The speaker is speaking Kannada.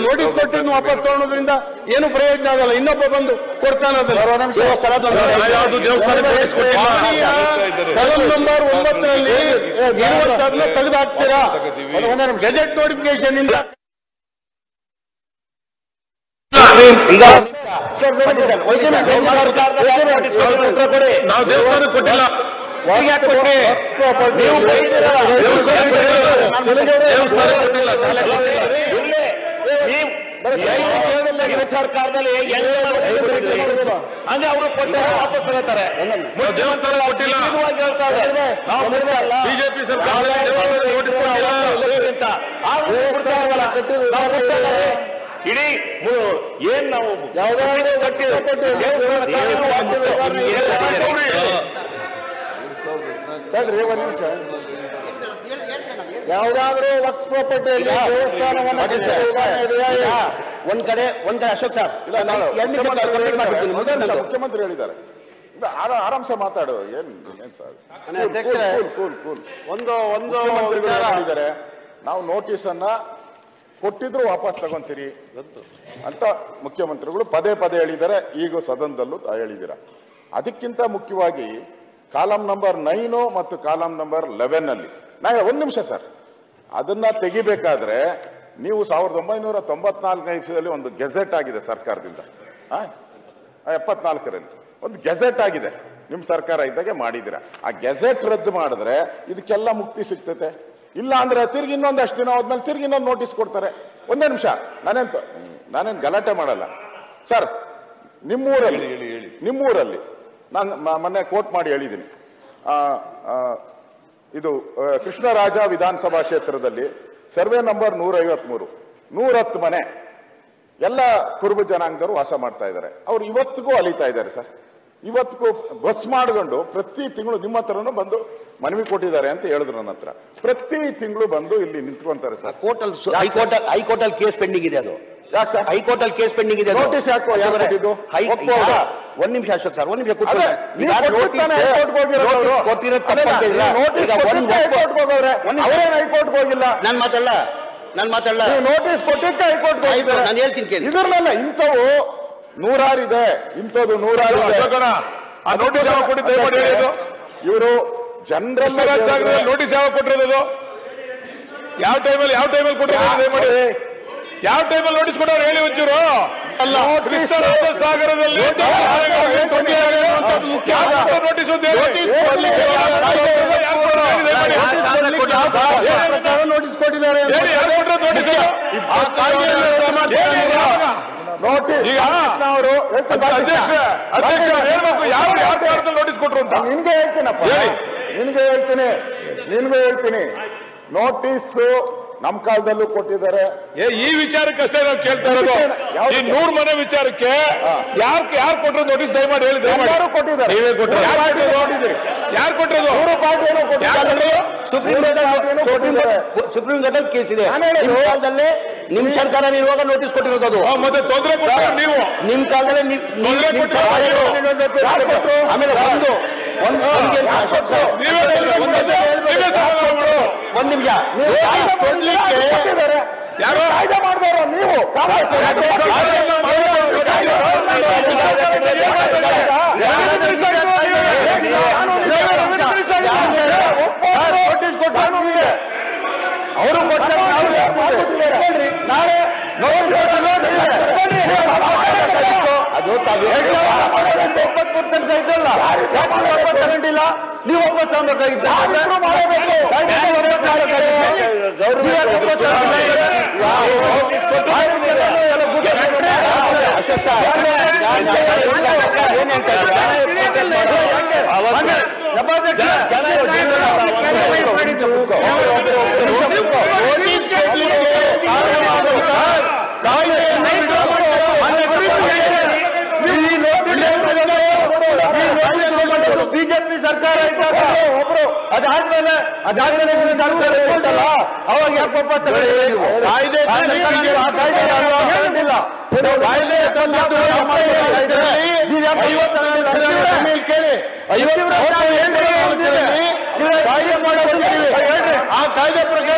ನೋಟಿಸ್ ಕೊಟ್ಟಿದ್ದು ವಾಪಸ್ ತಗೊಳೋದ್ರಿಂದ ಏನು ಪ್ರಯೋಜನ ಆಗಲ್ಲ. ಇನ್ನೊಬ್ಬ ಬಂದು ಕೊಡ್ತಾನೆ. ಕಲಂ ನಂಬರ್ 9ರಲ್ಲಿ ಅದನ್ನ ತೆಗೆದು ಹಾಕ್ತೀರಾ ಗೆಜೆಟ್ ನೋಟಿಫಿಕೇಶನ್ ಇಂದ. ಈಗ ನಾವು ದೇವಸ್ಥಾನ ಕೊಟ್ಟಿಲ್ಲ, ಸರ್ಕಾರದಲ್ಲಿ ಅಂದ್ರೆ ಅವರು ಕೊಟ್ಟ ವಾಪಸ್ ತಗೋತಾರೆ. ದೇವಸ್ಥಾನ ಕೊಟ್ಟಿಲ್ಲ, ಬಿಜೆಪಿ ಸರ್ಕಾರ ಇಡೀ ಏನ್ ನಾವು ಯಾವುದಾದ್ರೂ ವಸ್ತು ಪ್ರಾಪರ್ಟಿಯಲ್ಲಿ ದೇವಸ್ಥಾನವನ್ನು ಒಂದ್ ಕಡೆ ಅಶೋಕ್ ಸರ್ ಮುಖ್ಯಮಂತ್ರಿ ಹೇಳಿದ್ದಾರೆ, ಆರಾಮ್ಸೆ ಮಾತಾಡು. ಏನ್ ಸರ್ ಒಂದು ಹೇಳಿದ್ದಾರೆ, ನಾವು ನೋಟಿಸ್ ಅನ್ನ ಕೊಟ್ಟಿದ್ರು ವಾಪಸ್ ತಗೊಂತೀರಿ ಅಂತ ಮುಖ್ಯಮಂತ್ರಿಗಳು ಪದೇ ಪದೇ ಹೇಳಿದ್ದಾರೆ. ಈಗ ಸದನದಲ್ಲೂ ಹೇಳಿದ್ದೀರ. ಅದಕ್ಕಿಂತ ಮುಖ್ಯವಾಗಿ ಕಾಲಂ ನಂಬರ್ 9 ಮತ್ತು ಕಾಲಂ ನಂಬರ್ 11 ಅಲ್ಲಿ ಒಂದ್ ನಿಮಿಷ ಸರ್, ಅದನ್ನ ತೆಗಿಬೇಕಾದ್ರೆ ನೀವು 1994 ಒಂದು ಗೆಜೆಟ್ ಆಗಿದೆ ಸರ್ಕಾರದಿಂದ, 74ರಲ್ಲಿ ಒಂದು ಗೆಜೆಟ್ ಆಗಿದೆ, ನಿಮ್ ಸರ್ಕಾರ ಇದ್ದಾಗೆ ಮಾಡಿದಿರ. ಆ ಗೆಜೆಟ್ ರದ್ದು ಮಾಡಿದ್ರೆ ಇದಕ್ಕೆಲ್ಲ ಮುಕ್ತಿ ಸಿಗ್ತತೆ. ಇಲ್ಲ ಅಂದ್ರೆ ತಿರ್ಗಿ ಇನ್ನೊಂದಷ್ಟು ದಿನ ಹೋದ್ಮೇಲೆ ತಿರ್ಗಿ ಇನ್ನೊಂದು ನೋಟಿಸ್ ಕೊಡ್ತಾರೆ. ಒಂದೇ ನಿಮಿಷ, ನಾನೇನ್ ಗಲಾಟೆ ಮಾಡಲ್ಲ ಸರ್. ನಿಮ್ಮೂರಲ್ಲಿ ನಾನು ಮೊನ್ನೆ ಕೋಟ್ ಮಾಡಿ ಹೇಳಿದ್ದೀನಿ. ಇದು ಕೃಷ್ಣರಾಜ ವಿಧಾನಸಭಾ ಕ್ಷೇತ್ರದಲ್ಲಿ ಸರ್ವೆ ನಂಬರ್ 153 110 ಮನೆ ಎಲ್ಲ ಕುರುಬ ಜನಾಂಗದವರು ವಾಸ ಮಾಡ್ತಾ ಇದ್ದಾರೆ. ಅವ್ರು ಇವತ್ತಿಗೂ ಅಲಿತಾ ಇದ್ದಾರೆ ಸರ್. ಇವತ್ತಿಗೂ ಬಸ್ ಮಾಡಿಕೊಂಡು ಪ್ರತಿ ತಿಂಗಳು ನಿಮ್ಮ ಹತ್ರನೂ ಬಂದು ಮನವಿ ಕೊಟ್ಟಿದ್ದಾರೆ ಅಂತ ಹೇಳಿದ್ರು. ನನ್ನ ಹತ್ರ ಪ್ರತಿ ತಿಂಗಳು ಬಂದು ಇಲ್ಲಿ ನಿಂತ್ಕೊಂತಾರೆ ಸರ್. ಹೈಕೋರ್ಟ್ ಅಲ್ಲಿ ಕೇಸ್ ಪೆಂಡಿಂಗ್ ಇದೆ. ಅದು ಯಾಕೆ ಸರ್ ಹೈಕೋರ್ಟ್ ಅಲ್ಲಿ ಕೇಸ್ ಪೆಂಡಿಂಗ್ ಇದೆ? ನೋಟಿಸ್ ಯಾಕೋ ಒಂದ್ ನಿಮಿಷ ಅಶೋಕ್ ಸರ್, ಒಂದ್ ನಿಮಿಷ ಹೈಕೋರ್ಟ್ ಹೋಗಿಲ್ಲ. ನಾನು ಮಾತಾಡಲ್ಲ. ನೋಟಿಸ್ ಕೊಟ್ಟಿದ್ದ ಹೈಕೋರ್ಟ್ ನಾನು ಹೇಳ್ತೀನಿ ಕೇಳಿ. ಇದ್ರಲ್ಲ ಇಂಥವು ನೂರಾರಿದೆ, ಇಂಥದ್ದು ನೂರಾರು ನೋಟಿಸ್ ಯಾವಾಗ ಕೊಟ್ಟಿದ್ದು? ಇವರು ಜನರಲ್ ನೋಟಿಸ್ ಯಾವಾಗ ಕೊಟ್ಟಿರೋದು? ಯಾವ ಟೈಮಲ್ಲಿ ಕೊಟ್ಟಿರೋದು? ಯಾವ ಟೈಮಲ್ಲಿ ನೋಟಿಸ್ ಕೊಟ್ಟವ್ರು ಹೇಳಿ ಒಂಚೂರು. ಕೃಷ್ಣರಾಜ ಸಾಗರದಲ್ಲಿ ನೋಟಿಸ್ ನೋಟಿಸ್ ಕೊಟ್ಟಿದ್ದಾರೆ. ನೋಟಿಸ್ ಕೊಟ್ರು ಅಂತ ನಿನ್ಗೆ ಹೇಳ್ತೀನಿ. ನೋಟಿಸ್ ನಮ್ ಕಾಲದಲ್ಲೂ ಕೊಟ್ಟಿದ್ದಾರೆ. ಈ ವಿಚಾರಕ್ಕಷ್ಟೇ ನಾವು ಕೇಳ್ತಾ ಇರೋದು. ಈ 100 ಮನೆ ವಿಚಾರಕ್ಕೆ ಯಾರು ಕೊಟ್ಟರು ನೋಟಿಸ್? ದಯಮಾಡಿ ಹೇಳಿ. ಯಾರು ಕೊಟ್ಟಿದ್ದಾರೆ? ನೀವೇ ಕೊಟ್ಟರು. ಯಾರು ಕೊಟ್ಟರು? ಸುಪ್ರೀಂ ಕೋರ್ಟ್ ಅಲ್ಲಿ ಕೇಸ್ ಇದೆ. ನಿಮ್ ಕಾಲದಲ್ಲೇ ನಿಮ್ ಸರ್ಕಾರ ಇರುವಾಗ ನೋಟಿಸ್ ಕೊಟ್ಟಿರೋದು. ಮತ್ತೆ ತೊಂದರೆ ಕೊಟ್ಟರು ನೀವು. ನಿಮ್ ಕಾಲದಲ್ಲಿ ಆಮೇಲೆ ಒಂದ್ ನಿಮಿಷ ಯಾರು ಕಾಯ್ದೆ ಮಾಡಿದವರು ನೀವು? ನೋಟಿಸ್ ಕೊಟ್ಟು ಅವರು ಕೊಡ್ತಾರೆ. ನಾಳೆ ಅದು 90% ಇದ್ದಲ್ಲ, ತಗೊಂಡಿಲ್ಲ. ನೀವು ವಾಪಸ್ ತಗೊಬೇಕಾಗಿದ್ದ. ಅಶೋಕ್ ಸರ್ ಏನ್ ಬಿಜೆಪಿ ಸರ್ಕಾರ ಇದ್ದಾಗ ಒಬ್ರು ಅದಾದ್ಮೇಲೆ ಸರ್ಕಾರ ಇರ್ತಲ್ಲ, ಅವಾಗ ಯಾಕೆ ವಾಪಸ್ ತಗೊಂಡಿಲ್ಲ? ಕಾಯ್ದೆ ಕೇಳಿ. ಆ ಕಾಯ್ದೆ ಪ್ರಕಾರ